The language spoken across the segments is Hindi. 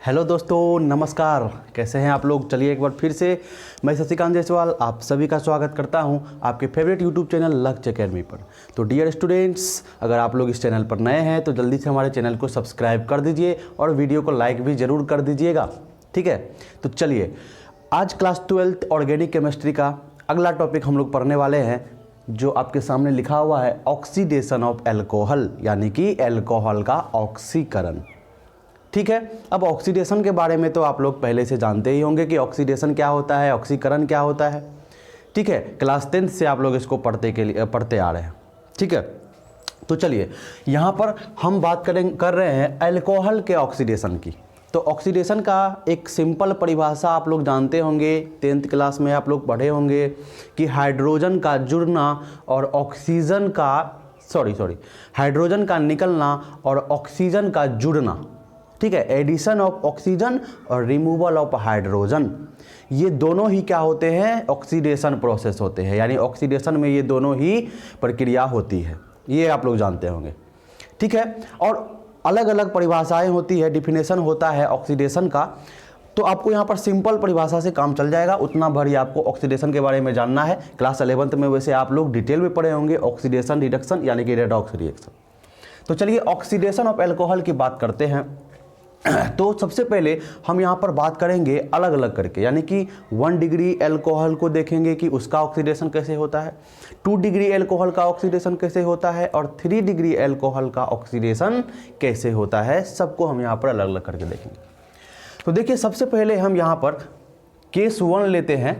हेलो दोस्तों, नमस्कार। कैसे हैं आप लोग? चलिए एक बार फिर से मैं शशिकांत जायसवाल आप सभी का स्वागत करता हूं आपके फेवरेट यूट्यूब चैनल लक्ष्य एकेडमी पर। तो डियर स्टूडेंट्स, अगर आप लोग इस चैनल पर नए हैं तो जल्दी से हमारे चैनल को सब्सक्राइब कर दीजिए और वीडियो को लाइक भी ज़रूर कर दीजिएगा, ठीक है। तो चलिए, आज क्लास 12th ऑर्गेनिक केमिस्ट्री का अगला टॉपिक हम लोग पढ़ने वाले हैं, जो आपके सामने लिखा हुआ है ऑक्सीडेशन ऑफ एल्कोहल, यानी कि एल्कोहल का ऑक्सीकरण। ठीक है। अब ऑक्सीडेशन के बारे में तो आप लोग पहले से जानते ही होंगे कि ऑक्सीडेशन क्या होता है, ऑक्सीकरण क्या होता है। ठीक है, क्लास 10th से आप लोग इसको पढ़ते आ रहे हैं, ठीक है। तो चलिए, यहाँ पर हम बात कर रहे हैं अल्कोहल के ऑक्सीडेशन की। तो ऑक्सीडेशन का एक सिंपल परिभाषा आप लोग जानते होंगे, 10th क्लास में आप लोग पढ़े होंगे कि हाइड्रोजन का जुड़ना और हाइड्रोजन का निकलना और ऑक्सीजन का जुड़ना, ठीक है। एडिशन ऑफ ऑक्सीजन और रिमूवल ऑफ हाइड्रोजन, ये दोनों ही क्या होते हैं? ऑक्सीडेशन प्रोसेस होते हैं, यानी ऑक्सीडेशन में ये दोनों ही प्रक्रिया होती है, ये आप लोग जानते होंगे, ठीक है। और अलग अलग परिभाषाएं होती है, डिफिनेशन होता है ऑक्सीडेशन का। तो आपको यहाँ पर सिंपल परिभाषा से काम चल जाएगा, उतना भर ही आपको ऑक्सीडेशन के बारे में जानना है। क्लास 11th में वैसे आप लोग डिटेल में पढ़े होंगे ऑक्सीडेशन रिडक्शन, यानी कि रेडॉक्स रिएक्शन। तो चलिए, ऑक्सीडेशन ऑफ एल्कोहल की बात करते हैं। तो सबसे पहले हम यहाँ पर बात करेंगे अलग अलग करके, यानी कि 1 डिग्री एल्कोहल को देखेंगे कि उसका ऑक्सीडेशन कैसे होता है, 2 डिग्री एल्कोहल का ऑक्सीडेशन कैसे होता है, और 3 डिग्री एल्कोहल का ऑक्सीडेशन कैसे होता है। सबको हम यहाँ पर अलग अलग करके देखेंगे। तो देखिए, सबसे पहले हम यहाँ पर केस 1 लेते हैं,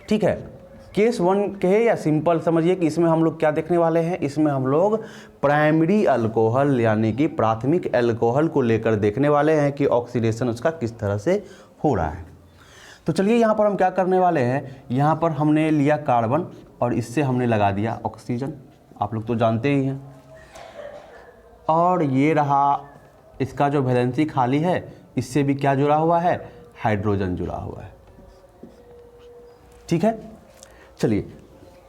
ठीक है। केस 1 कहे या सिंपल समझिए कि इसमें हम लोग क्या देखने वाले हैं, इसमें हम लोग प्राइमरी अल्कोहल यानी कि प्राथमिक अल्कोहल को लेकर देखने वाले हैं कि ऑक्सीडेशन उसका किस तरह से हो रहा है। तो चलिए, यहाँ पर हम क्या करने वाले हैं, यहाँ पर हमने लिया कार्बन और इससे हमने लगा दिया ऑक्सीजन, आप लोग तो जानते ही हैं। और ये रहा इसका जो वैलेंसी खाली है, इससे भी क्या जुड़ा हुआ है? हाइड्रोजन जुड़ा हुआ है, ठीक है। चलिए,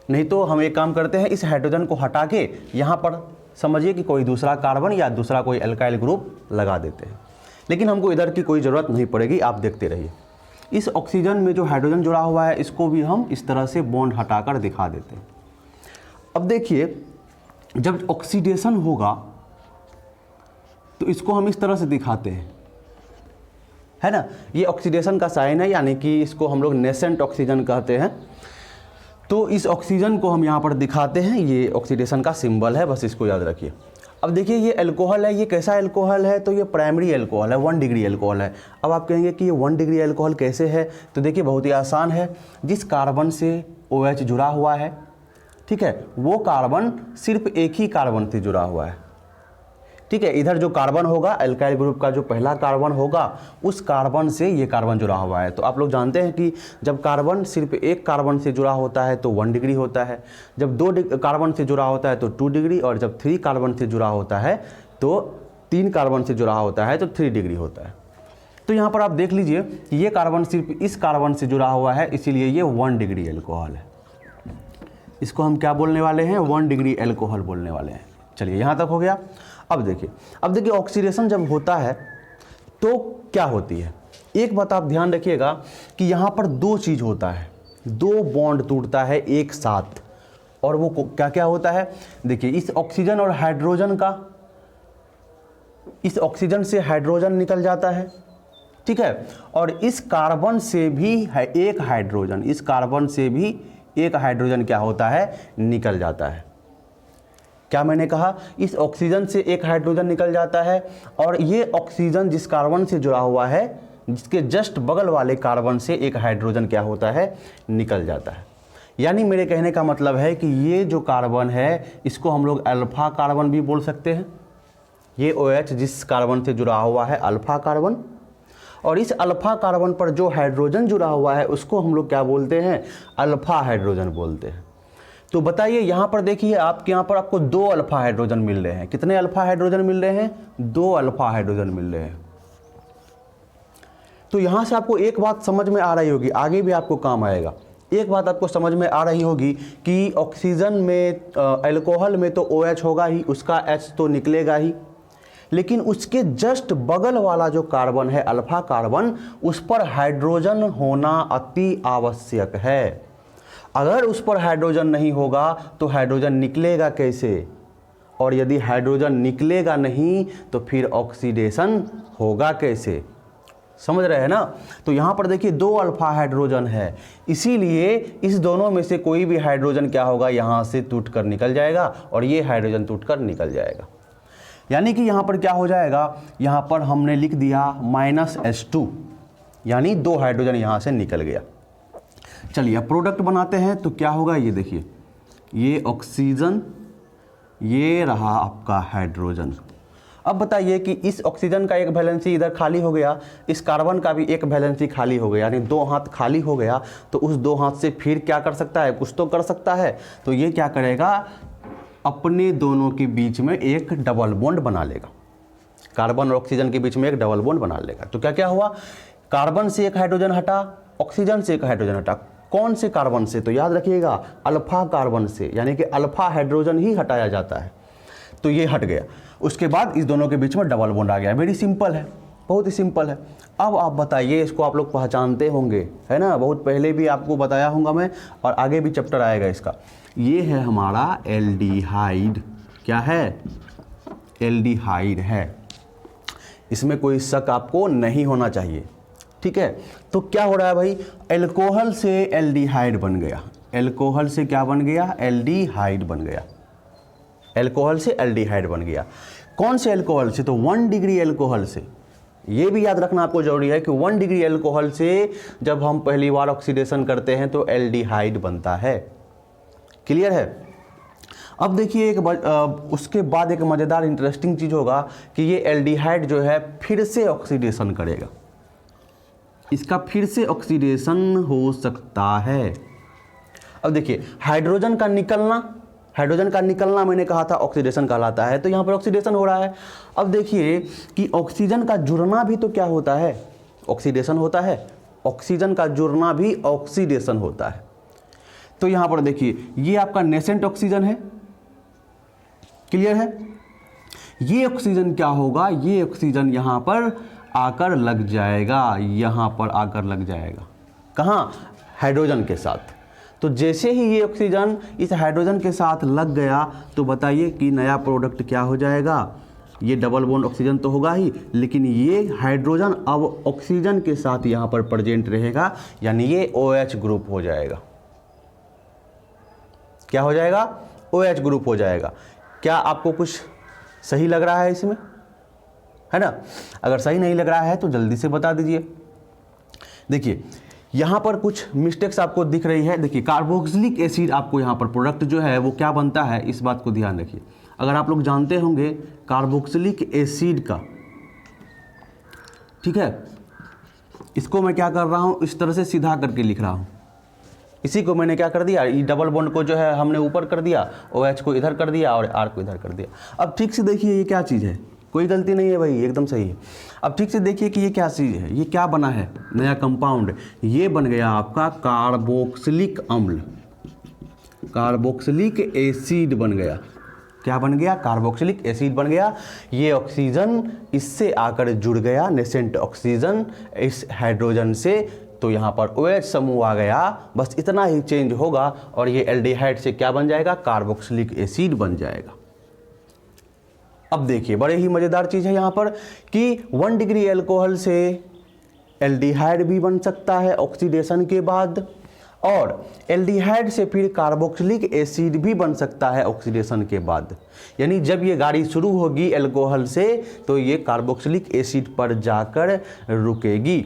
नहीं तो हम एक काम करते हैं, इस हाइड्रोजन को हटा के यहाँ पर समझिए कि कोई दूसरा कार्बन या दूसरा कोई अल्काइल ग्रुप लगा देते हैं, लेकिन हमको इधर की कोई ज़रूरत नहीं पड़ेगी, आप देखते रहिए। इस ऑक्सीजन में जो हाइड्रोजन जुड़ा हुआ है, इसको भी हम इस तरह से बॉन्ड हटाकर दिखा देते हैं। अब देखिए, जब ऑक्सीडेशन होगा तो इसको हम इस तरह से दिखाते हैं, है ना। ये ऑक्सीडेशन का साइन है, यानी कि इसको हम लोग नेसेंट ऑक्सीजन कहते हैं। तो इस ऑक्सीजन को हम यहाँ पर दिखाते हैं, ये ऑक्सीडेशन का सिंबल है, बस इसको याद रखिए। अब देखिए, ये अल्कोहल है, ये कैसा अल्कोहल है? तो ये प्राइमरी अल्कोहल है, 1 डिग्री अल्कोहल है। अब आप कहेंगे कि ये 1 डिग्री अल्कोहल कैसे है? तो देखिए, बहुत ही आसान है। जिस कार्बन से OH जुड़ा हुआ है, ठीक है, वो कार्बन सिर्फ एक ही कार्बन से जुड़ा हुआ है, ठीक है। इधर जो कार्बन होगा, अल्काइल ग्रुप का जो पहला कार्बन होगा, उस कार्बन से ये कार्बन जुड़ा हुआ है। तो आप लोग जानते हैं कि जब कार्बन सिर्फ एक कार्बन से जुड़ा होता है तो 1 डिग्री होता है, जब 2 कार्बन से जुड़ा होता है तो 2 डिग्री, और जब 3 कार्बन से जुड़ा होता है तो 3 कार्बन से जुड़ा होता है तो 3 डिग्री होता है। तो यहाँ पर आप देख लीजिए, ये कार्बन सिर्फ इस कार्बन से जुड़ा हुआ है, इसीलिए ये 1 डिग्री एल्कोहल है। इसको हम क्या बोलने वाले हैं? 1 डिग्री एल्कोहल बोलने वाले हैं। चलिए, यहाँ तक हो गया। अब देखिए ऑक्सीडेशन जब होता है तो क्या होती है? एक बात आप ध्यान रखिएगा कि यहाँ पर 2 चीज़ होता है, 2 बॉन्ड टूटता है एक साथ, और वो क्या क्या होता है? देखिए, इस ऑक्सीजन और हाइड्रोजन का, इस ऑक्सीजन से हाइड्रोजन निकल जाता है, ठीक है। और इस कार्बन से भी है एक हाइड्रोजन, इस कार्बन से भी एक हाइड्रोजन क्या होता है? निकल जाता है। क्या मैंने कहा? इस ऑक्सीजन से एक हाइड्रोजन निकल जाता है, और ये ऑक्सीजन जिस कार्बन से जुड़ा हुआ है, जिसके जस्ट बगल वाले कार्बन से एक हाइड्रोजन क्या होता है? निकल जाता है। यानी मेरे कहने का मतलब है कि ये जो कार्बन है, इसको हम लोग अल्फा कार्बन भी बोल सकते हैं। ये OH जिस कार्बन से जुड़ा हुआ है, अल्फा कार्बन, और इस अल्फा कार्बन पर जो हाइड्रोजन जुड़ा हुआ है, उसको हम लोग क्या बोलते हैं? अल्फा हाइड्रोजन बोलते हैं। तो बताइए, यहाँ पर देखिए, यहाँ पर आपको 2 अल्फा हाइड्रोजन मिल रहे हैं। कितने अल्फा हाइड्रोजन मिल रहे हैं? 2 अल्फा हाइड्रोजन मिल रहे हैं। तो यहाँ से आपको एक बात समझ में आ रही होगी, आगे भी आपको काम आएगा। एक बात आपको समझ में आ रही होगी कि ऑक्सीजन में, अल्कोहल में तो OH होगा ही, उसका H तो निकलेगा ही, लेकिन उसके जस्ट बगल वाला जो कार्बन है अल्फा कार्बन, उस पर हाइड्रोजन होना अति आवश्यक है। अगर उस पर हाइड्रोजन नहीं होगा तो हाइड्रोजन निकलेगा कैसे, और यदि हाइड्रोजन निकलेगा नहीं तो फिर ऑक्सीडेशन होगा कैसे, समझ रहे हैं ना। तो यहाँ पर देखिए दो अल्फा हाइड्रोजन है, इसीलिए इस दोनों में से कोई भी हाइड्रोजन क्या होगा, यहाँ से टूट कर निकल जाएगा और ये हाइड्रोजन टूट कर निकल जाएगा। यानी कि यहाँ पर क्या हो जाएगा, यहाँ पर हमने लिख दिया -H2, यानी दो हाइड्रोजन यहाँ से निकल गया। चलिए अब प्रोडक्ट बनाते हैं तो क्या होगा, ये देखिए, ये ऑक्सीजन, ये रहा आपका हाइड्रोजन। अब बताइए कि इस ऑक्सीजन का एक वैलेंसी इधर खाली हो गया, इस कार्बन का भी एक वैलेंसी खाली हो गया, यानी दो हाथ खाली हो गया, तो उस दो हाथ से फिर क्या कर सकता है, कुछ तो कर सकता है। तो ये क्या करेगा, अपने दोनों के बीच में एक डबल बॉन्ड बना लेगा, कार्बन और ऑक्सीजन के बीच में एक डबल बॉन्ड बना लेगा। तो क्या क्या हुआ, कार्बन से एक हाइड्रोजन हटा, ऑक्सीजन से एक हाइड्रोजन हटा। कौन से कार्बन से, तो याद रखिएगा अल्फा कार्बन से, यानी कि अल्फा हाइड्रोजन ही हटाया जाता है, तो ये हट गया। उसके बाद इस दोनों के बीच में डबल बॉन्ड आ गया। वेरी सिंपल है, बहुत ही सिंपल है। अब आप बताइए, इसको आप लोग पहचानते होंगे, है ना, बहुत पहले भी आपको बताया होगा मैं, और आगे भी चैप्टर आएगा इसका। ये है हमारा एल्डिहाइड। क्या है, एल्डिहाइड है, इसमें कोई शक आपको नहीं होना चाहिए, ठीक है। तो क्या हो रहा है भाई, एल्कोहल से एल्डिहाइड बन गया, एल्कोहल से क्या बन गया, एल्डिहाइड बन गया, एल्कोहल से एल्डिहाइड बन गया। कौन से एल्कोहल से, तो 1 डिग्री एल्कोहल से। ये भी याद रखना आपको जरूरी है कि 1 डिग्री एल्कोहल से जब हम पहली बार ऑक्सीडेशन करते हैं तो एल्डिहाइड बनता है। क्लियर है। अब देखिए उसके बाद एक मज़ेदार इंटरेस्टिंग चीज़ होगा कि ये एल्डिहाइड जो है फिर से ऑक्सीडेशन करेगा, इसका फिर से ऑक्सीडेशन हो सकता है। अब देखिए हाइड्रोजन का निकलना मैंने कहा था ऑक्सीडेशन कहलाता है, तो यहाँ पर ऑक्सीडेशन हो रहा है। अब देखिए कि ऑक्सीजन का जुड़ना भी तो क्या होता है, ऑक्सीडेशन होता है, ऑक्सीजन का जुड़ना भी ऑक्सीडेशन होता है। तो यहाँ पर देखिए ये आपका नेसेंट ऑक्सीजन है, क्लियर है। ये ऑक्सीजन क्या होगा, ये ऑक्सीजन यहाँ पर आकर लग जाएगा, यहाँ पर आकर लग जाएगा, कहाँ, हाइड्रोजन के साथ। तो जैसे ही ये ऑक्सीजन इस हाइड्रोजन के साथ लग गया तो बताइए कि नया प्रोडक्ट क्या हो जाएगा, ये डबल बॉन्ड ऑक्सीजन तो होगा ही, लेकिन ये हाइड्रोजन अब ऑक्सीजन के साथ यहाँ पर प्रेजेंट रहेगा, यानी ये OH ग्रुप हो जाएगा। क्या हो जाएगा, OH ग्रुप हो जाएगा। क्या आपको कुछ सही लग रहा है इसमें, है ना। अगर सही नहीं लग रहा है तो जल्दी से बता दीजिए। देखिए यहाँ पर कुछ मिस्टेक्स आपको दिख रही है। देखिए कार्बोक्सिलिक एसिड आपको यहाँ पर प्रोडक्ट जो है वो क्या बनता है, इस बात को ध्यान रखिए। अगर आप लोग जानते होंगे कार्बोक्सिलिक एसिड का, ठीक है, इसको मैं क्या कर रहा हूँ, इस तरह से सीधा करके लिख रहा हूँ। इसी को मैंने क्या कर दिया, ये डबल बॉन्ड को जो है हमने ऊपर कर दिया, OH को इधर कर दिया और R को इधर कर दिया। अब ठीक से देखिए ये क्या चीज़ है, कोई गलती नहीं है भाई, एकदम सही है। अब ठीक से देखिए कि ये क्या चीज़ है, ये क्या बना है, नया कंपाउंड, ये बन गया आपका कार्बोक्सिलिक अम्ल, कार्बोक्सिलिक एसिड बन गया। क्या बन गया, कार्बोक्सिलिक एसिड बन गया। ये ऑक्सीजन इससे आकर जुड़ गया, नेसेंट ऑक्सीजन इस हाइड्रोजन से, तो यहाँ पर OH समूह आ गया। बस इतना ही चेंज होगा और ये एल्डिहाइड से क्या बन जाएगा, कार्बोक्सिलिक एसिड बन जाएगा। अब देखिए बड़े ही मज़ेदार चीज़ है यहाँ पर कि 1 डिग्री एल्कोहल से एल्डिहाइड भी बन सकता है ऑक्सीडेशन के बाद, और एल्डिहाइड से फिर कार्बोक्सिलिक एसिड भी बन सकता है ऑक्सीडेशन के बाद। यानी जब ये गाड़ी शुरू होगी एल्कोहल से तो ये कार्बोक्सिलिक एसिड पर जाकर रुकेगी।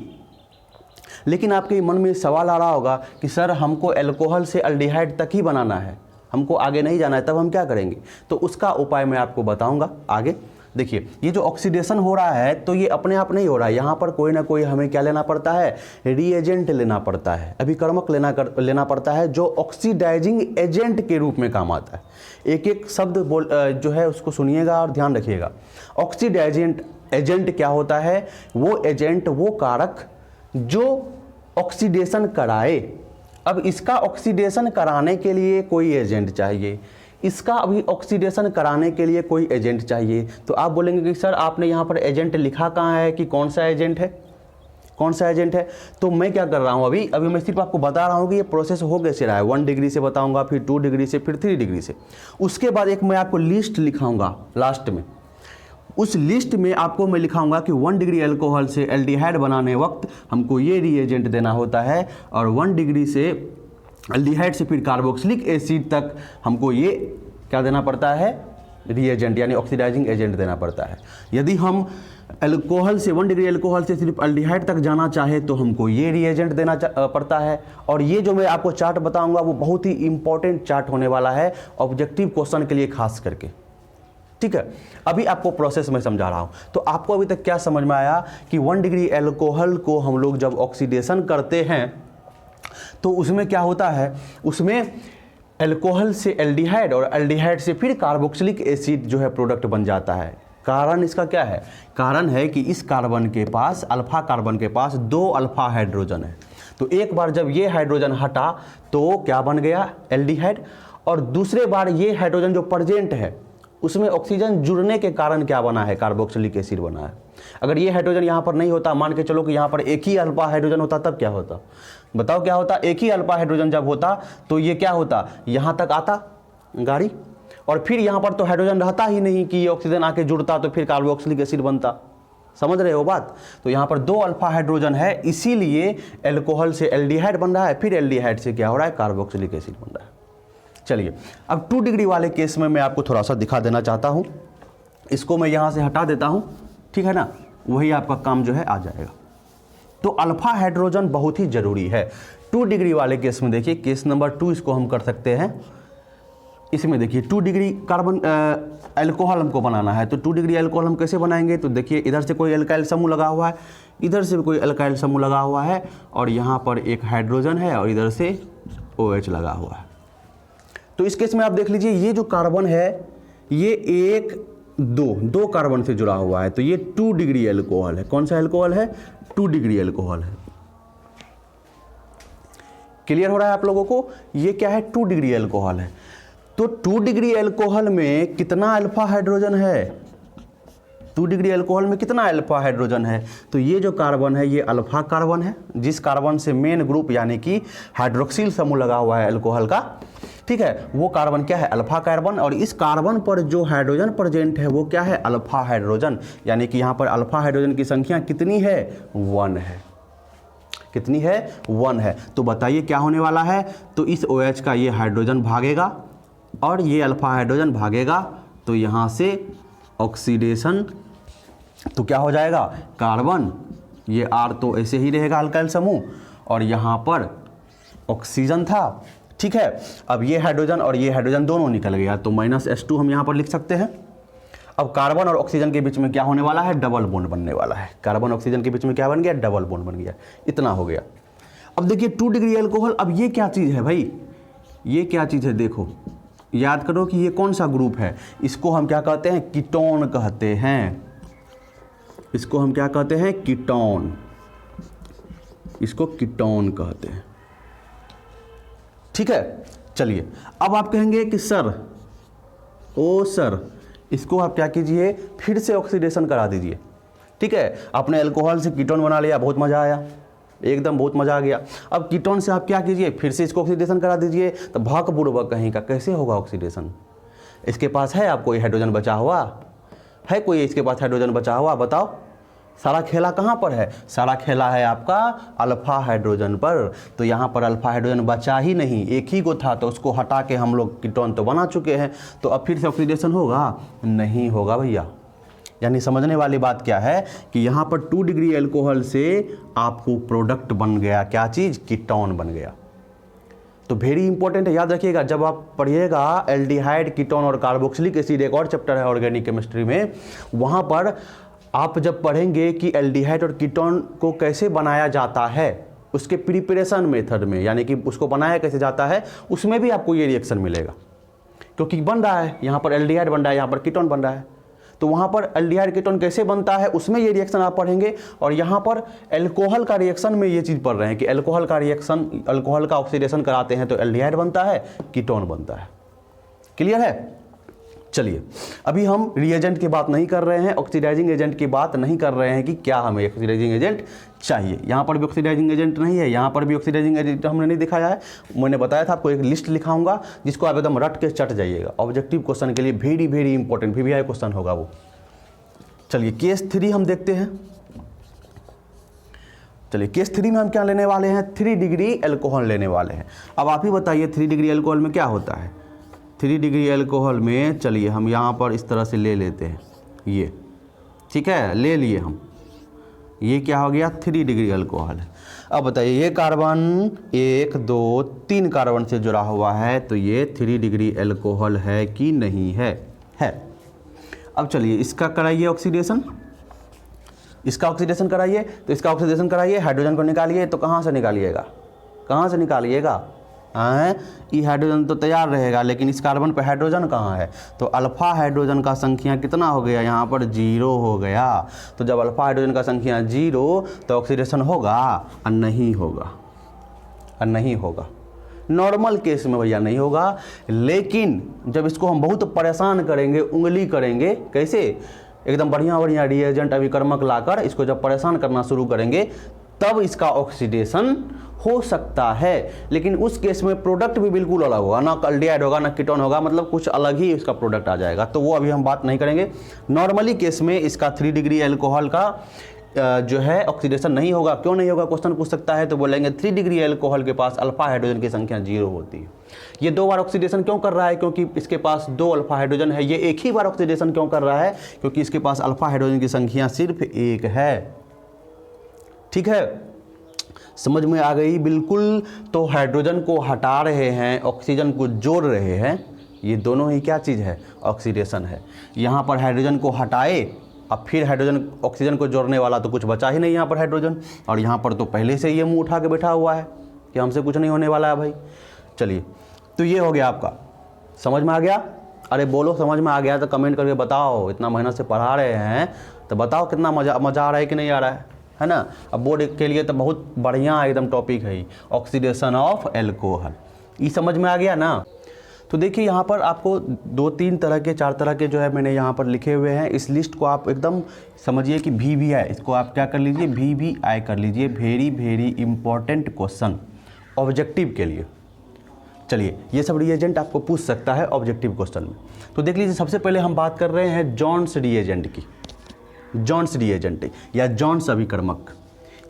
लेकिन आपके मन में सवाल आ रहा होगा कि सर हमको एल्कोहल से एल्डिहाइड तक ही बनाना है, हमको आगे नहीं जाना है, तब हम क्या करेंगे। तो उसका उपाय मैं आपको बताऊंगा आगे। देखिए ये जो ऑक्सीडेशन हो रहा है तो ये अपने आप नहीं हो रहा है, यहाँ पर कोई ना कोई हमें क्या लेना पड़ता है, रिएजेंट लेना पड़ता है, अभिकर्मक लेना पड़ता है जो ऑक्सीडाइजिंग एजेंट के रूप में काम आता है। एक एक शब्द जो है उसको सुनिएगा और ध्यान रखिएगा। ऑक्सीडाइजेंट एजेंट क्या होता है, वो एजेंट, वो कारक जो ऑक्सीडेशन कराए। अब इसका ऑक्सीडेशन कराने के लिए कोई एजेंट चाहिए, इसका अभी ऑक्सीडेशन कराने के लिए कोई एजेंट चाहिए। तो आप बोलेंगे कि सर आपने यहाँ पर एजेंट लिखा कहाँ है कि कौन सा एजेंट है, कौन सा एजेंट है। तो मैं क्या कर रहा हूँ, अभी मैं सिर्फ आपको बता रहा हूँ कि ये प्रोसेस हो कैसे रहा है। 1 डिग्री से बताऊँगा, फिर 2 डिग्री से, फिर 3 डिग्री से। उसके बाद एक मैं आपको लिस्ट लिखाऊंगा लास्ट में। उस लिस्ट में आपको मैं लिखाऊंगा कि 1 डिग्री अल्कोहल से एल्डिहाइड बनाने वक्त हमको ये रिएजेंट देना होता है, और 1 डिग्री से एल्डिहाइड से फिर कार्बोक्सिलिक एसिड तक हमको ये क्या देना पड़ता है, रिएजेंट यानी ऑक्सीडाइजिंग एजेंट देना पड़ता है। यदि हम अल्कोहल से 1 डिग्री अल्कोहल से सिर्फ एल्डिहाइड तक जाना चाहे तो हमको ये रिएजेंट देना पड़ता है। और ये जो मैं आपको चार्ट बताऊंगा वो बहुत ही इंपॉर्टेंट चार्ट होने वाला है ऑब्जेक्टिव क्वेश्चन के लिए खास करके, ठीक है। अभी आपको प्रोसेस में समझा रहा हूं। तो आपको अभी तक क्या समझ में आया कि 1 डिग्री अल्कोहल को हम लोग जब ऑक्सीडेशन करते हैं तो उसमें क्या होता है, उसमें अल्कोहल से एल्डिहाइड और एल्डिहाइड से फिर कार्बोक्सिलिक एसिड जो है प्रोडक्ट बन जाता है। कारण इसका क्या है, कारण है कि इस कार्बन के पास, अल्फा कार्बन के पास 2 अल्फा हाइड्रोजन है। तो एक बार जब ये हाइड्रोजन हटा तो क्या बन गया, एल्डिहाइड। और दूसरे बार ये हाइड्रोजन जो प्रेजेंट है उसमें ऑक्सीजन जुड़ने के कारण क्या बना है, कार्बोक्सिलिक एसिड बना है। अगर ये हाइड्रोजन यहाँ पर नहीं होता, मान के चलो कि यहाँ पर एक ही अल्फा हाइड्रोजन होता, तब क्या होता, बताओ क्या होता। एक ही अल्फा हाइड्रोजन जब होता तो ये क्या होता, यहाँ तक आता गाड़ी, और फिर यहाँ पर तो हाइड्रोजन रहता ही नहीं कि ये ऑक्सीजन आके जुड़ता तो फिर कार्बोक्सिलिक एसिड बनता। समझ रहे हो बात। तो यहाँ पर 2 अल्फा हाइड्रोजन है, इसीलिए अल्कोहल से एल्डिहाइड बन रहा है, फिर एल्डिहाइड से क्या हो रहा है, कार्बोक्सिलिक एसिड बन रहा है। चलिए अब 2 डिग्री वाले केस में मैं आपको थोड़ा सा दिखा देना चाहता हूँ। इसको मैं यहाँ से हटा देता हूँ, ठीक है ना, वही आपका काम जो है आ जाएगा। तो अल्फा हाइड्रोजन बहुत ही जरूरी है 2 डिग्री वाले केस में। देखिए केस नंबर 2 इसको हम कर सकते हैं। इसमें देखिए 2 डिग्री कार्बन अल्कोहल हमको बनाना है। तो 2 डिग्री अल्कोहल हम कैसे बनाएंगे, तो देखिए इधर से कोई अल्काइल समूह लगा हुआ है, इधर से भी कोई अल्काइल समूह लगा हुआ है, और यहाँ पर एक हाइड्रोजन है और इधर से OH लगा हुआ है। तो इस केस में आप देख लीजिए ये जो कार्बन है ये 1 2 कार्बन से जुड़ा हुआ है, तो ये 2 डिग्री अल्कोहल है। कौन सा अल्कोहल है, 2 डिग्री अल्कोहल है। क्लियर हो रहा है आप लोगों को, ये क्या है, 2 डिग्री अल्कोहल है। तो 2 डिग्री अल्कोहल में कितना अल्फा हाइड्रोजन है, 2 डिग्री अल्कोहल में कितना अल्फा हाइड्रोजन है, तो ये जो कार्बन है ये अल्फा कार्बन है, जिस कार्बन से मेन ग्रुप यानी कि हाइड्रोक्सिल समूह लगा हुआ है अल्कोहल का, ठीक है, वो कार्बन क्या है, अल्फा कार्बन। और इस कार्बन पर जो हाइड्रोजन प्रेजेंट है वो क्या है, अल्फा हाइड्रोजन, यानी कि यहाँ पर अल्फा हाइड्रोजन की संख्या कितनी है, 1 है। कितनी है, 1 है। तो बताइए क्या होने वाला है, तो इस OH का ये हाइड्रोजन भागेगा और ये अल्फा हाइड्रोजन भागेगा, तो यहाँ से ऑक्सीडेशन, तो क्या हो जाएगा, कार्बन, ये R तो ऐसे ही रहेगा अल्काइल समूह, और यहाँ पर ऑक्सीजन था, ठीक है। अब ये हाइड्रोजन और ये हाइड्रोजन दोनों निकल गया, तो -H2 हम यहाँ पर लिख सकते हैं। अब कार्बन और ऑक्सीजन के बीच में क्या होने वाला है, डबल बॉन्ड बनने वाला है। कार्बन ऑक्सीजन के बीच में क्या बन गया, डबल बॉन्ड बन गया। इतना हो गया। अब देखिए 2 डिग्री अल्कोहल, अब ये क्या चीज़ है भाई, ये क्या चीज़ है, देखो याद करो कि ये कौन सा ग्रुप है, इसको हम क्या कहते हैं, कीटोन कहते हैं। इसको हम क्या कहते हैं, कीटोन, इसको कीटोन कहते हैं, ठीक है। चलिए अब आप कहेंगे कि सर, ओ सर, इसको आप क्या कीजिए, फिर से ऑक्सीडेशन करा दीजिए, ठीक है। आपने अल्कोहल से कीटोन बना लिया, बहुत मज़ा आया, एकदम बहुत मज़ा आ गया। अब कीटोन से आप क्या कीजिए, फिर से इसको ऑक्सीडेशन करा दीजिए। तो भाग बुड़बक कहीं का, कैसे होगा ऑक्सीडेशन, इसके पास है आप कोई हाइड्रोजन बचा हुआ है, कोई इसके पास हाइड्रोजन बचा हुआ, बताओ। सारा खेला कहाँ पर है, सारा खेला है आपका अल्फा हाइड्रोजन पर। तो यहाँ पर अल्फा हाइड्रोजन बचा ही नहीं, एक ही को था, तो उसको हटा के हम लोग कीटोन तो बना चुके हैं। तो अब फिर से ऑक्सीडेशन होगा, नहीं होगा भैया। यानी समझने वाली बात क्या है कि यहाँ पर 2 डिग्री अल्कोहल से आपको प्रोडक्ट बन गया, क्या चीज़, कीटोन बन गया। तो वेरी इंपॉर्टेंट है, याद रखिएगा। जब आप पढ़िएगा एल्डिहाइड, कीटोन और कार्बोक्सिलिक एसिड, एक और चैप्टर है ऑर्गेनिक केमिस्ट्री में, वहाँ पर आप जब पढ़ेंगे कि एल्डिहाइड और कीटोन को कैसे बनाया जाता है, उसके प्रिपरेशन मेथड में, यानी कि उसको बनाया कैसे जाता है, उसमें भी आपको ये रिएक्शन मिलेगा। क्योंकि बन रहा है, यहाँ पर एल्डिहाइड बन रहा है, यहाँ पर कीटोन बन रहा है, तो वहाँ पर एल्डिहाइड कीटोन कैसे बनता है उसमें ये रिएक्शन आप पढ़ेंगे। और यहाँ पर एल्कोहल का रिएक्शन में ये चीज़ पढ़ रहे हैं कि एल्कोहल का रिएक्शन, अल्कोहल का ऑक्सीडेशन कराते हैं तो एल्डिहाइड बनता है, कीटोन बनता है। क्लियर है? चलिए, अभी हम रिएजेंट की बात नहीं कर रहे हैं, ऑक्सीडाइजिंग एजेंट की बात नहीं कर रहे हैं कि क्या हमें ऑक्सीडाइजिंग एजेंट चाहिए। यहाँ पर भी ऑक्सीडाइजिंग एजेंट नहीं है, यहाँ पर भी ऑक्सीडाइजिंग एजेंट हमने नहीं दिखाया है। मैंने बताया था आपको एक लिस्ट लिखाऊंगा जिसको आप एकदम रट के चट जाइएगा। ऑब्जेक्टिव क्वेश्चन के लिए very very important VVI question होगा वो। चलिए केस 3 हम देखते हैं। चलिए केस 3 में हम क्या लेने वाले हैं, 3 डिग्री एल्कोहल लेने वाले हैं। अब आप ही बताइए 3 डिग्री एल्कोहल में क्या होता है। 3 डिग्री एल्कोहल में चलिए हम यहाँ पर इस तरह से ले लेते हैं, ये ठीक है, ले लिए हम, ये क्या हो गया 3 डिग्री एल्कोहल है। अब बताइए ये कार्बन 1 2 3 कार्बन से जुड़ा हुआ है, तो ये 3 डिग्री एल्कोहल है कि नहीं है? है। अब चलिए इसका कराइए ऑक्सीडेशन, इसका ऑक्सीडेशन कराइए। तो इसका ऑक्सीडेशन कराइए, हाइड्रोजन को निकालिए। तो कहाँ से निकालिएगा, कहाँ से निकालिएगा? ये हाइड्रोजन तो तैयार रहेगा, लेकिन इस कार्बन पर हाइड्रोजन कहाँ है? तो अल्फा हाइड्रोजन का संख्या कितना हो गया, यहाँ पर 0 हो गया। तो जब अल्फा हाइड्रोजन का संख्या 0 तो ऑक्सीडेशन होगा? और नहीं होगा, और नहीं होगा। नॉर्मल केस में भैया नहीं होगा, लेकिन जब इसको हम बहुत परेशान करेंगे, उंगली करेंगे, कैसे, एकदम बढ़िया बढ़िया रिएजेंट अभिकर्मक लाकर इसको जब परेशान करना शुरू करेंगे, तब इसका ऑक्सीडेशन हो सकता है। लेकिन उस केस में प्रोडक्ट भी बिल्कुल अलग होगा, ना एल्डिहाइड होगा ना कीटोन होगा, मतलब कुछ अलग ही इसका प्रोडक्ट आ जाएगा। तो वो अभी हम बात नहीं करेंगे। नॉर्मली केस में इसका 3 डिग्री एल्कोहल का जो है ऑक्सीडेशन नहीं होगा। क्यों नहीं होगा, क्वेश्चन पूछ सकता है, तो बोलेंगे 3 डिग्री एल्कोहल के पास अल्फा हाइड्रोजन की संख्या 0 होती है। ये 2 बार ऑक्सीडेशन क्यों कर रहा है? क्योंकि इसके पास 2 अल्फा हाइड्रोजन है। ये एक ही बार ऑक्सीडेशन क्यों कर रहा है? क्योंकि इसके पास अल्फा हाइड्रोजन की संख्या सिर्फ 1 है। ठीक है, समझ में आ गई बिल्कुल। तो हाइड्रोजन को हटा रहे हैं, ऑक्सीजन को जोड़ रहे हैं, ये दोनों ही क्या चीज़ है, ऑक्सीडेशन है। यहाँ पर हाइड्रोजन को हटाए, अब फिर हाइड्रोजन ऑक्सीजन को जोड़ने वाला तो कुछ बचा ही नहीं यहाँ पर हाइड्रोजन, और यहाँ पर तो पहले से ये मुंह उठा के बैठा हुआ है कि हमसे कुछ नहीं होने वाला है भाई। चलिए, तो ये हो गया आपका, समझ में आ गया? अरे बोलो समझ में आ गया तो कमेंट करके बताओ। इतना मेहनत से पढ़ा रहे हैं तो बताओ कितना मज़ा आ रहा है कि नहीं आ रहा है ना? अब बोर्ड के लिए तो बहुत बढ़िया एकदम टॉपिक है, ऑक्सीडेशन ऑफ एल्कोहल। ये समझ में आ गया ना? तो देखिए यहाँ पर आपको 2-3 तरह के 4 तरह के जो है मैंने यहाँ पर लिखे हुए हैं। इस लिस्ट को आप एकदम समझिए कि VVI, इसको आप क्या कर लीजिए, VVI कर लीजिए, very very important question objective के लिए। चलिए, ये सब रिएजेंट आपको पूछ सकता है ऑब्जेक्टिव क्वेश्चन में। तो देख लीजिए, सबसे पहले हम बात कर रहे हैं जॉन्स रिएजेंट की। जॉन्स रिएजेंट या जॉन्स अभिकर्मक।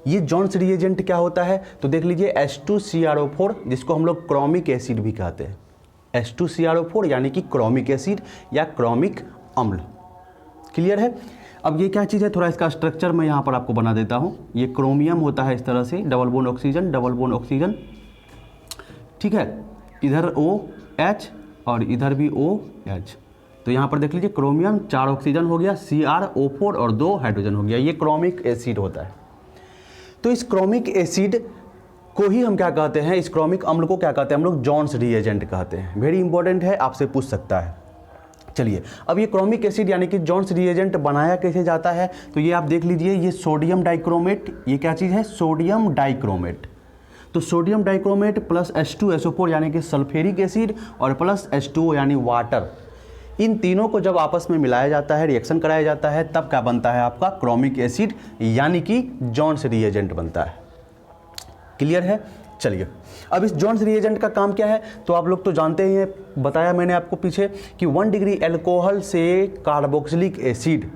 ये जॉन्स रिएजेंट क्या होता है? तो देख लीजिए H2CrO4, जिसको हम लोग क्रोमिक एसिड भी कहते हैं। H2CrO4 यानी कि क्रोमिक एसिड या क्रोमिक अम्ल। क्लियर है? अब ये क्या चीज़ है, थोड़ा इसका स्ट्रक्चर मैं यहाँ पर आपको बना देता हूँ। ये क्रोमियम होता है इस तरह से, डबल बोन ऑक्सीजन, ठीक है। इधर OH और इधर भी OH। तो यहाँ पर देख लीजिए क्रोमियम 4 ऑक्सीजन हो गया, CrO4 और 2 हाइड्रोजन हो गया। ये क्रोमिक एसिड होता है। तो इस क्रोमिक एसिड को ही हम क्या कहते हैं, इस क्रोमिक अम्ल को क्या कहते हैं हम लोग, जॉन्स रिएजेंट कहते हैं। वेरी इंपॉर्टेंट है, आपसे पूछ सकता है। चलिए, अब ये क्रोमिक एसिड यानी कि जॉन्स रिएजेंट बनाया कैसे जाता है? तो ये आप देख लीजिए, ये सोडियम डाइक्रोमेट, ये क्या चीज़ है, सोडियम डाइक्रोमेट। तो सोडियम डाइक्रोमेट प्लस H2SO4 यानी कि सल्फ्यूरिक एसिड और प्लस H2O यानी वाटर, इन तीनों को जब आपस में मिलाया जाता है, रिएक्शन कराया जाता है, तब क्या बनता है आपका क्रोमिक एसिड यानी कि जॉन्स रिएजेंट बनता है। क्लियर है? चलिए, अब इस जॉन्स रिएजेंट का काम क्या है? तो आप लोग तो जानते ही हैं, बताया मैंने आपको पीछे कि 1 डिग्री एल्कोहल से कार्बोक्सिलिक एसिड,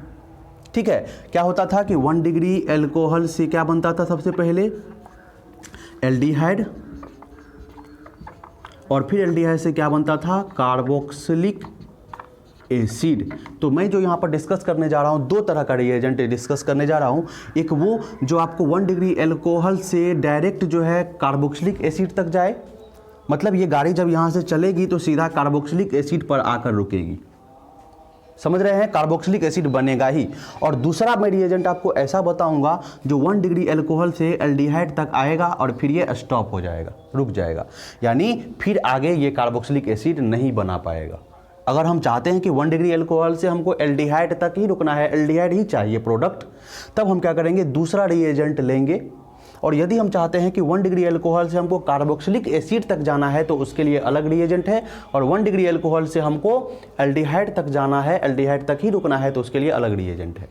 ठीक है, क्या होता था कि 1 डिग्री एल्कोहल से क्या बनता था, सबसे पहले एल्डिहाइड, और फिर एल्डिहाइड से क्या बनता था, कार्बोक्सिलिक एसिड। तो मैं जो यहाँ पर डिस्कस करने जा रहा हूँ, 2 तरह का रिएजेंट डिस्कस करने जा रहा हूँ। एक वो जो आपको 1 डिग्री एल्कोहल से डायरेक्ट जो है कार्बोक्सिलिक एसिड तक जाए, मतलब ये गाड़ी जब यहाँ से चलेगी तो सीधा कार्बोक्सिलिक एसिड पर आकर रुकेगी। समझ रहे हैं? कार्बोक्सिलिक एसिड बनेगा ही। और दूसरा मैं रिएजेंट आपको ऐसा बताऊंगा जो 1 डिग्री एल्कोहल से एल्डिहाइड तक आएगा और फिर ये स्टॉप हो जाएगा, रुक जाएगा, यानी फिर आगे ये कार्बोक्सिलिक एसिड नहीं बना पाएगा। अगर हम चाहते हैं कि 1 डिग्री एल्कोहल से हमको एल्डिहाइड तक ही रुकना है, एल्डिहाइड ही चाहिए प्रोडक्ट, तब हम क्या करेंगे, दूसरा रिएजेंट लेंगे और यदि हम चाहते हैं कि 1 डिग्री अल्कोहल से हमको कार्बोक्सिलिक एसिड तक जाना है तो उसके लिए अलग रिएजेंट है, और 1 डिग्री अल्कोहल से हमको एल्डिहाइड तक जाना है, एल्डिहाइड तक ही रुकना है तो उसके लिए अलग रिएजेंट है।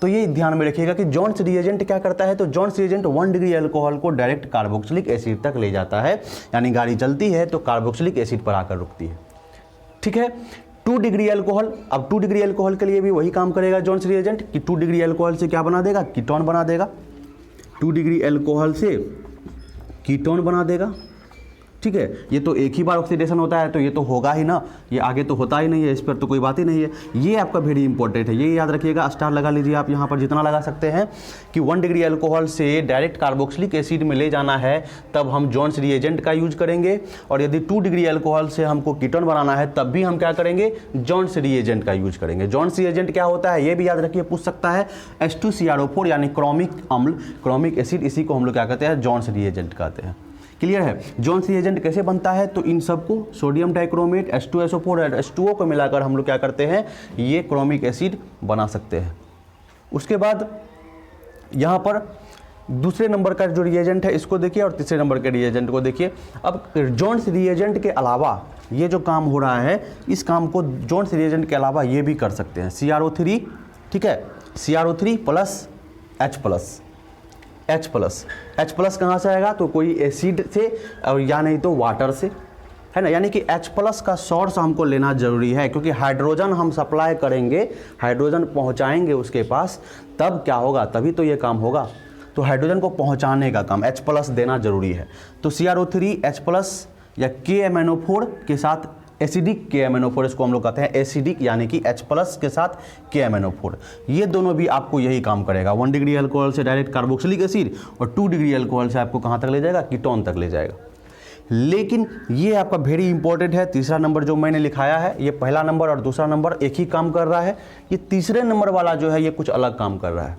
तो ये ध्यान में रखिएगा कि जॉन्स रिएजेंट क्या करता है, तो जॉन्स रिएजेंट 1 डिग्री अल्कोहल को डायरेक्ट कार्बोक्सिलिक एसिड तक ले जाता है, यानी गाड़ी चलती है तो कार्बोक्सिलिक एसिड पर आकर रुकती है। ठीक है। 2 डिग्री अल्कोहल, अब 2 डिग्री अल्कोहल के लिए भी वही काम करेगा जॉन्स रिएजेंट कि 2 डिग्री अल्कोहल से क्या बना देगा, कीटोन बना देगा। 2 डिग्री अल्कोहल से कीटोन बना देगा। ठीक है, ये तो एक ही बार ऑक्सीडेशन होता है तो ये तो होगा ही ना, ये आगे तो होता ही नहीं है, इस पर तो कोई बात ही नहीं है। ये आपका वेरी इंपॉर्टेंट है, ये याद रखिएगा, स्टार लगा लीजिए आप यहाँ पर जितना लगा सकते हैं कि 1 डिग्री अल्कोहल से डायरेक्ट कार्बोक्सिलिक एसिड में ले जाना है तब हम जॉन्स रिएजेंट का यूज करेंगे, और यदि 2 डिग्री अल्कोहल से हमको कीटोन बनाना है तब भी हम क्या करेंगे, जॉन्स रिएजेंट का यूज करेंगे। जॉन्स रिएजेंट क्या होता है ये भी याद रखिए, पूछ सकता है, H2CrO4 यानी क्रोमिक अम्ल, क्रोमिक एसिड, इसी को हम लोग क्या कहते हैं, जॉन्स रिएजेंट कहते हैं। क्लियर है। जॉन्स रिएजेंट कैसे बनता है, तो इन सबको सोडियम डाइक्रोमेट H2SO4 और H2O को मिलाकर हम लोग क्या करते हैं, ये क्रोमिक एसिड बना सकते हैं। उसके बाद यहाँ पर दूसरे नंबर का जो रिएजेंट है इसको देखिए, और तीसरे नंबर के रिएजेंट को देखिए। अब जॉन्स रिएजेंट के अलावा ये जो काम हो रहा है, इस काम को जॉन्स रिएजेंट के अलावा ये भी कर सकते हैं, CrO3, ठीक है, CrO3 प्लस H प्लस कहाँ से आएगा, तो कोई एसिड से और या नहीं तो वाटर से, है ना, यानी कि H प्लस का सोर्स हमको लेना जरूरी है, क्योंकि हाइड्रोजन हम सप्लाई करेंगे, हाइड्रोजन पहुंचाएंगे उसके पास, तब क्या होगा, तभी तो ये काम होगा। तो हाइड्रोजन को पहुंचाने का काम H प्लस देना जरूरी है। तो CrO3 H प्लस या KMnO4 के साथ एसिडिक KMnO4, इसको हम लोग कहते हैं एसिडिक, यानी कि H प्लस के साथ KMnO4, ये दोनों भी आपको यही काम करेगा। 1 डिग्री अल्कोहल से डायरेक्ट कार्बोक्सिलिक एसिड, और 2 डिग्री अल्कोहल से आपको कहाँ तक ले जाएगा, कीटोन तक ले जाएगा। लेकिन ये आपका वेरी इंपॉर्टेंट है, तीसरा नंबर जो मैंने लिखाया है, ये पहला नंबर और दूसरा नंबर एक ही काम कर रहा है, ये तीसरे नंबर वाला जो है ये कुछ अलग काम कर रहा है।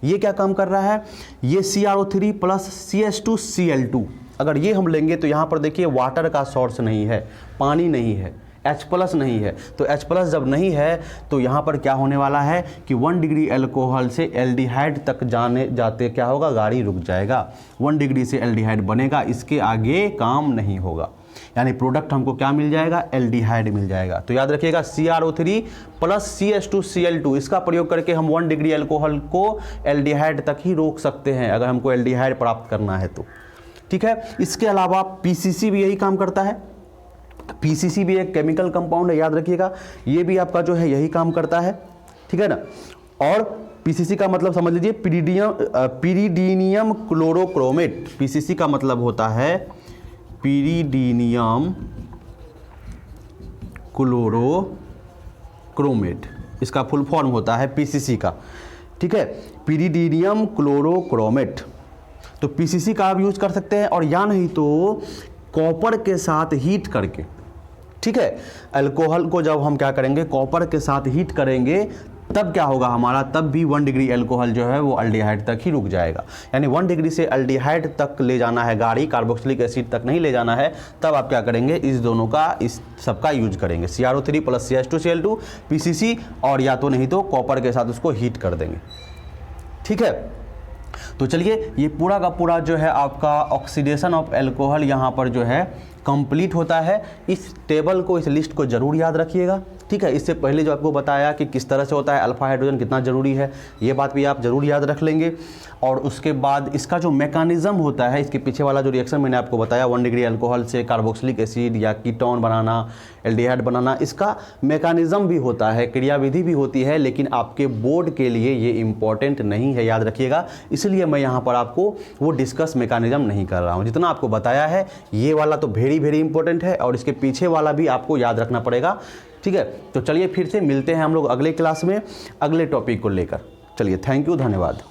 ये क्या काम कर रहा है, ये CrO3 प्लस CH2Cl2, अगर ये हम लेंगे तो यहाँ पर देखिए वाटर का सोर्स नहीं है, पानी नहीं है, H प्लस नहीं है, तो H प्लस जब नहीं है तो यहाँ पर क्या होने वाला है कि 1 डिग्री अल्कोहल से एल्डिहाइड तक जाते क्या होगा, गाड़ी रुक जाएगा। 1 डिग्री से एल्डिहाइड बनेगा, इसके आगे काम नहीं होगा, यानी प्रोडक्ट हमको क्या मिल जाएगा, एल्डिहाइड मिल जाएगा। तो याद रखिएगा CrO3 प्लस CH2Cl2, इसका प्रयोग करके हम 1 डिग्री अल्कोहल को एल्डिहाइड तक ही रोक सकते हैं अगर हमको एल्डिहाइड प्राप्त करना है तो। ठीक है। इसके अलावा PCC भी यही काम करता है, PCC भी एक केमिकल कंपाउंड है, याद रखिएगा, ये भी आपका जो है यही काम करता है। ठीक है ना। और PCC का मतलब समझ लीजिए पिरिडीनियम क्लोरोक्रोमेट, PCC का मतलब होता है पिरिडीनियम क्लोरोक्रोमेट, इसका फुल फॉर्म होता है PCC का। ठीक है, पिरिडीनियम क्लोरोक्रोमेट। तो PCC का आप यूज कर सकते हैं, और या नहीं तो कॉपर के साथ हीट करके, ठीक है, अल्कोहल को जब हम क्या करेंगे, कॉपर के साथ हीट करेंगे, तब क्या होगा हमारा, तब भी 1 डिग्री अल्कोहल जो है वो एल्डिहाइड तक ही रुक जाएगा। यानी 1 डिग्री से एल्डिहाइड तक ले जाना है गाड़ी, कार्बोक्सिलिक एसिड तक नहीं ले जाना है, तब आप क्या करेंगे, इस दोनों का, इस सबका यूज करेंगे, CrO3 प्लस CH2Cl2 PCC, और या तो नहीं तो कॉपर के साथ उसको हीट कर देंगे। ठीक है। तो चलिए, ये पूरा का पूरा जो है आपका ऑक्सीडेशन ऑफ अल्कोहल यहाँ पर जो है कंप्लीट होता है। इस टेबल को, इस लिस्ट को जरूर याद रखिएगा। ठीक है, इससे पहले जो आपको बताया कि किस तरह से होता है, अल्फा हाइड्रोजन कितना ज़रूरी है, ये बात भी आप ज़रूर याद रख लेंगे। और उसके बाद इसका जो मैकेनिज्म होता है, इसके पीछे वाला जो रिएक्शन मैंने आपको बताया, 1 डिग्री अल्कोहल से कार्बोक्सिलिक एसिड या कीटोन बनाना, एल्डिहाइड बनाना, इसका मैकेनिज्म भी होता है, क्रियाविधि भी होती है, लेकिन आपके बोर्ड के लिए ये इम्पॉर्टेंट नहीं है, याद रखिएगा। इसलिए मैं यहाँ पर आपको वो डिस्कस मैकेनिज्म नहीं कर रहा हूँ। जितना आपको बताया है ये वाला तो वेरी इंपॉर्टेंट है, और इसके पीछे वाला भी आपको याद रखना पड़ेगा। ठीक है, तो चलिए फिर से मिलते हैं हम लोग अगले क्लास में अगले टॉपिक को लेकर। चलिए, थैंक यू, धन्यवाद।